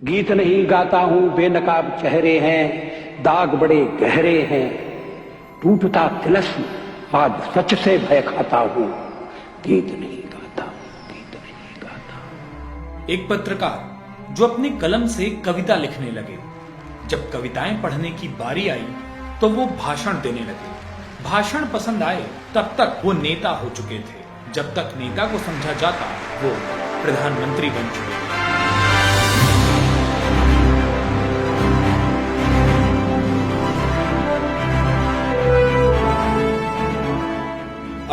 गीत नहीं गाता हूं, बेनकाब चेहरे हैं, दाग बड़े गहरे हैं, टूटता तिलस्म आज सच से भय खाता हूं। गीत नहीं गाता, गीत नहीं गाता। एक पत्रकार जो अपनी कलम से कविता लिखने लगे, जब कविताएं पढ़ने की बारी आई तो वो भाषण देने लगे। भाषण पसंद आए तब तक वो नेता हो चुके थे, जब तक नेता को समझा जाता वो प्रधानमंत्री बन चुके थे।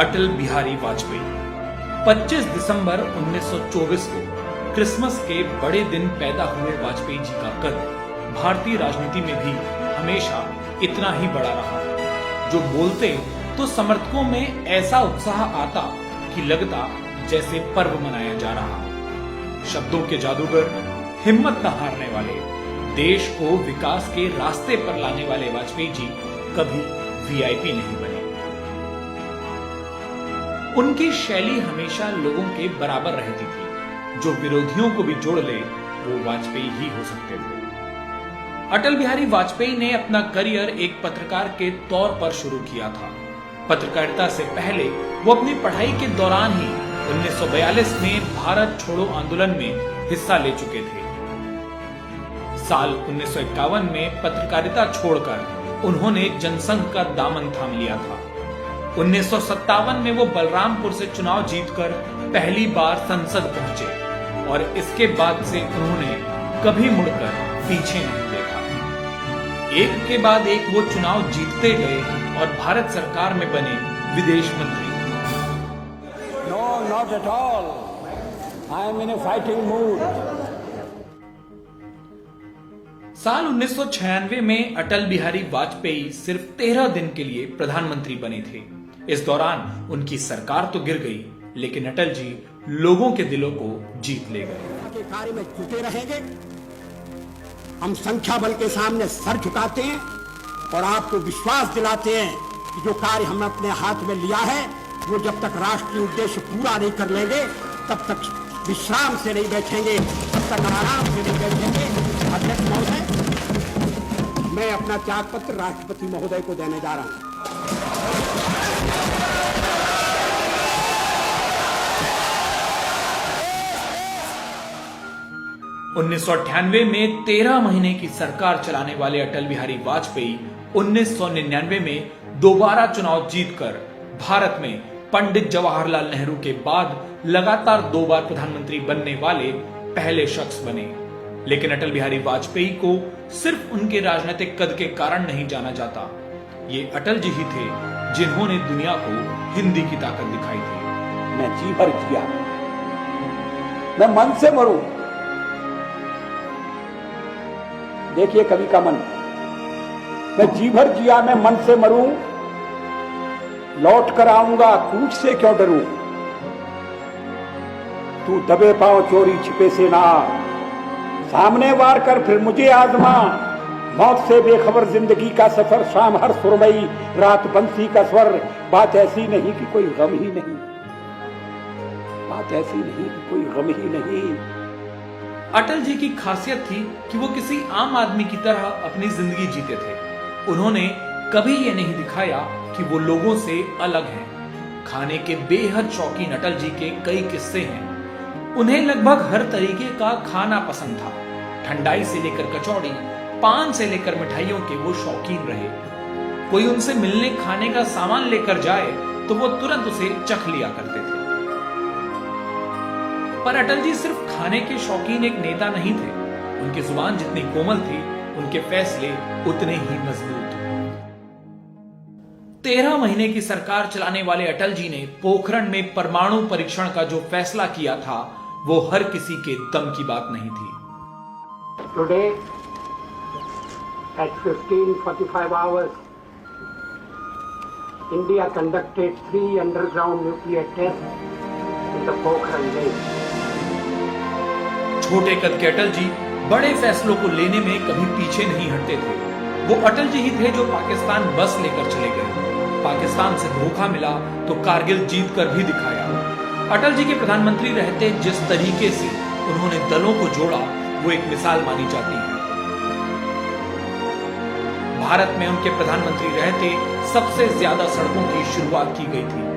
अटल बिहारी वाजपेयी 25 दिसंबर 1924 को क्रिसमस के बड़े दिन पैदा हुए वाजपेयी जी का कद भारतीय राजनीति में भी हमेशा इतना ही बड़ा रहा। जो बोलते तो समर्थकों में ऐसा उत्साह आता कि लगता जैसे पर्व मनाया जा रहा। शब्दों के जादूगर, हिम्मत न हारने वाले, देश को विकास के रास्ते पर लाने वाले वाजपेयी जी कभी वीआईपी नहीं बने। उनकी शैली हमेशा लोगों के बराबर रहती थी। जो विरोधियों को भी जोड़ ले वो वाजपेयी ही हो सकते थे। अटल बिहारी वाजपेयी ने अपना करियर एक पत्रकार के तौर पर शुरू किया था। पत्रकारिता से पहले वो अपनी पढ़ाई के दौरान ही 1942 में भारत छोड़ो आंदोलन में हिस्सा ले चुके थे। साल 1951 में पत्रकारिता छोड़कर उन्होंने जनसंघ का दामन थाम लिया था। 1957 में वो बलरामपुर से चुनाव जीतकर पहली बार संसद पहुंचे और इसके बाद से उन्होंने कभी मुड़कर पीछे नहीं देखा। एक के बाद एक वो चुनाव जीतते गए और भारत सरकार में बने विदेश मंत्री। No, not at all. I am in a fighting mood. साल 1996 में अटल बिहारी वाजपेयी सिर्फ 13 दिन के लिए प्रधानमंत्री बने थे। इस दौरान उनकी सरकार तो गिर गई, लेकिन अटल जी लोगों के दिलों को जीत ले गए। के कार्य में जुटे रहेंगे। हम संख्या बल के सामने सर झुकाते हैं और आपको विश्वास दिलाते हैं कि जो कार्य हमने अपने हाथ में लिया है वो जब तक राष्ट्रीय उद्देश्य पूरा नहीं कर लेंगे तब तक विश्राम से नहीं बैठेंगे, तब तक आराम से नहीं बैठेंगे। अध्यक्ष महोदय, मैं अपना त्याग पत्र राष्ट्रपति महोदय को देने जा रहा हूं। 1998 में 13 महीने की सरकार चलाने वाले अटल बिहारी वाजपेयी 1999 में दोबारा चुनाव जीतकर भारत में पंडित जवाहरलाल नेहरू के बाद लगातार 2 बार प्रधानमंत्री बनने वाले पहले शख्स बने। लेकिन अटल बिहारी वाजपेयी को सिर्फ उनके राजनीतिक कद के कारण नहीं जाना जाता। ये अटल जी ही थे जिन्होंने दुनिया को हिंदी की ताकत दिखाई थी। मैं जी भर जिया, मैं मन से मरूं। देखिए कवि का मन, मैं जी भर जिया, मैं मन से मरूं, लौट कर आऊंगा कूच से क्यों डरूं। तू दबे पांव चोरी छिपे से ना, सामने वार कर फिर मुझे आजमा। मौत से बेखबर जिंदगी का सफर, शाम हर सुरमई रात बंसी का स्वर। बात ऐसी नहीं कि कोई गम ही नहीं, बात ऐसी नहीं कि कोई गम ही नहीं। अटल जी की खासियत थी कि वो किसी आम आदमी की तरह अपनी जिंदगी जीते थे। उन्होंने कभी ये नहीं दिखाया कि वो लोगों से अलग हैं। खाने के बेहद शौकीन अटल जी के कई किस्से हैं। उन्हें लगभग हर तरीके का खाना पसंद था। ठंडाई से लेकर कचौड़ी, पान से लेकर मिठाइयों के वो शौकीन रहे। कोई उनसे मिलने खाने का सामान लेकर जाए तो वो तुरंत उसे चख लिया करते थे। पर अटल जी सिर्फ खाने के शौकीन एक नेता नहीं थे। उनकी जुबान जितनी कोमल थी, उनके फैसले उतने ही मजबूत। 13 महीने की सरकार चलाने वाले अटल जी ने पोखरण में परमाणु परीक्षण का जो फैसला किया था वो हर किसी के दम की बात नहीं थी। Today at 15:45 hours, India conducted 3 underground nuclear tests in the Pokhran Lake. छोटे कद के अटल जी बड़े फैसलों को लेने में कभी पीछे नहीं हटते थे। वो अटल जी ही थे जो पाकिस्तान बस लेकर चले गए। पाकिस्तान से धोखा मिला तो कारगिल जीत कर भी दिखाया। अटल जी के प्रधानमंत्री रहते जिस तरीके से उन्होंने दलों को जोड़ा वो एक मिसाल मानी जाती है। भारत में उनके प्रधानमंत्री रहते सबसे ज्यादा सड़कों की शुरुआत की गई थी।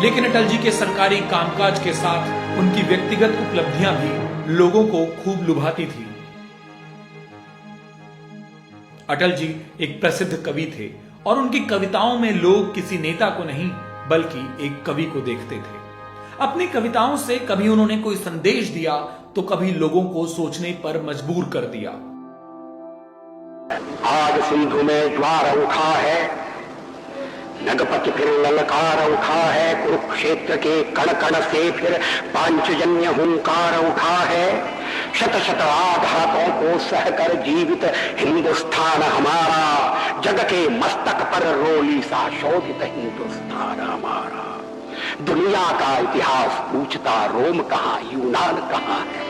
लेकिन अटल जी के सरकारी कामकाज के साथ उनकी व्यक्तिगत उपलब्धियां भी लोगों को खूब लुभाती थी। अटल जी एक प्रसिद्ध कवि थे और उनकी कविताओं में लोग किसी नेता को नहीं बल्कि एक कवि को देखते थे। अपनी कविताओं से कभी उन्होंने कोई संदेश दिया तो कभी लोगों को सोचने पर मजबूर कर दिया। आज सिंधु में ज्वार उठा है, नगपति फिर ललकार उठा है, कुरुक्षेत्र के कण कण से फिर पांचजन्य हुंकार उठा है। शत शत आघातों को सहकर जीवित हिंदुस्तान हमारा, जग के मस्तक पर रोली सा शोभित हिंदुस्तान हमारा। दुनिया का इतिहास पूछता रोम कहां यूनान कहां है,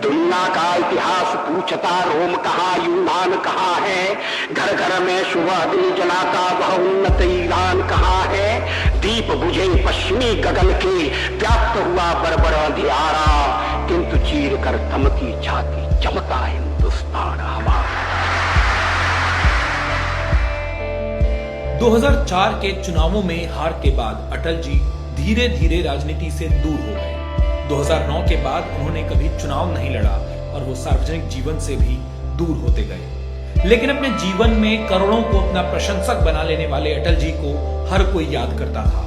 दुनिया का इतिहास पूछता रोम कहां यूनान कहां है। घर घर में सुबह अग्नि जलाता वह उन्नत ईरान कहां है। दीप बुझे पश्चिमी गगन के व्याप्त हुआ बरबर अंधियारा, किंतु चीर कर थमकी छाती चमका हिंदुस्तान हमारा। 2004 के चुनावों में हार के बाद अटल जी धीरे धीरे राजनीति से दूर हो गए। 2009 के बाद उन्होंने कभी चुनाव नहीं लड़ा और वो सार्वजनिक जीवन से भी दूर होते गए। लेकिन अपने जीवन में करोड़ों को अपना प्रशंसक बना लेने वाले अटल जी को हर कोई याद करता था।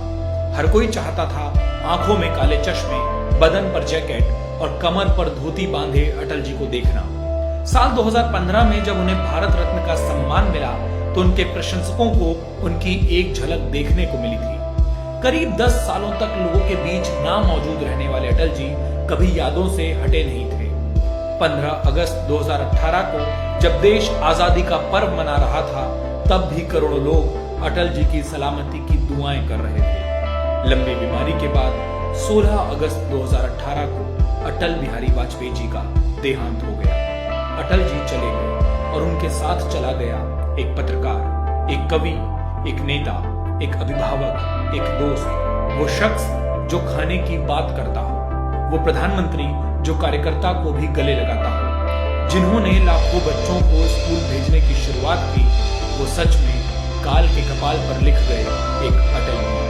हर कोई चाहता था आंखों में काले चश्मे, बदन पर जैकेट और कमर पर धोती बांधे अटल जी को देखना। साल 2015 में जब उन्हें भारत रत्न का सम्मान मिला तो उनके प्रशंसकों को उनकी एक झलक देखने को मिली थी। करीब 10 सालों तक लोगों के बीच ना मौजूद रहने वाले अटल जी कभी यादों से हटे नहीं थे। 15 अगस्त 2018 को जब देश आजादी का पर्व मना रहा था, तब भी करोड़ों लोग अटल जी की सलामती की दुआएं कर रहे थे। लंबी बीमारी के बाद 16 अगस्त 2018 को अटल बिहारी वाजपेयी जी का देहांत हो गया। अटल जी चले गए और उनके साथ चला गया एक पत्रकार, एक कवि, एक नेता, एक अभिभावक, एक दोस्त, वो शख्स जो खाने की बात करता हो, वो प्रधानमंत्री जो कार्यकर्ता को भी गले लगाता हो, जिन्होंने लाखों बच्चों को स्कूल भेजने की शुरुआत की, वो सच में काल के कपाल पर लिख गए एक अटल।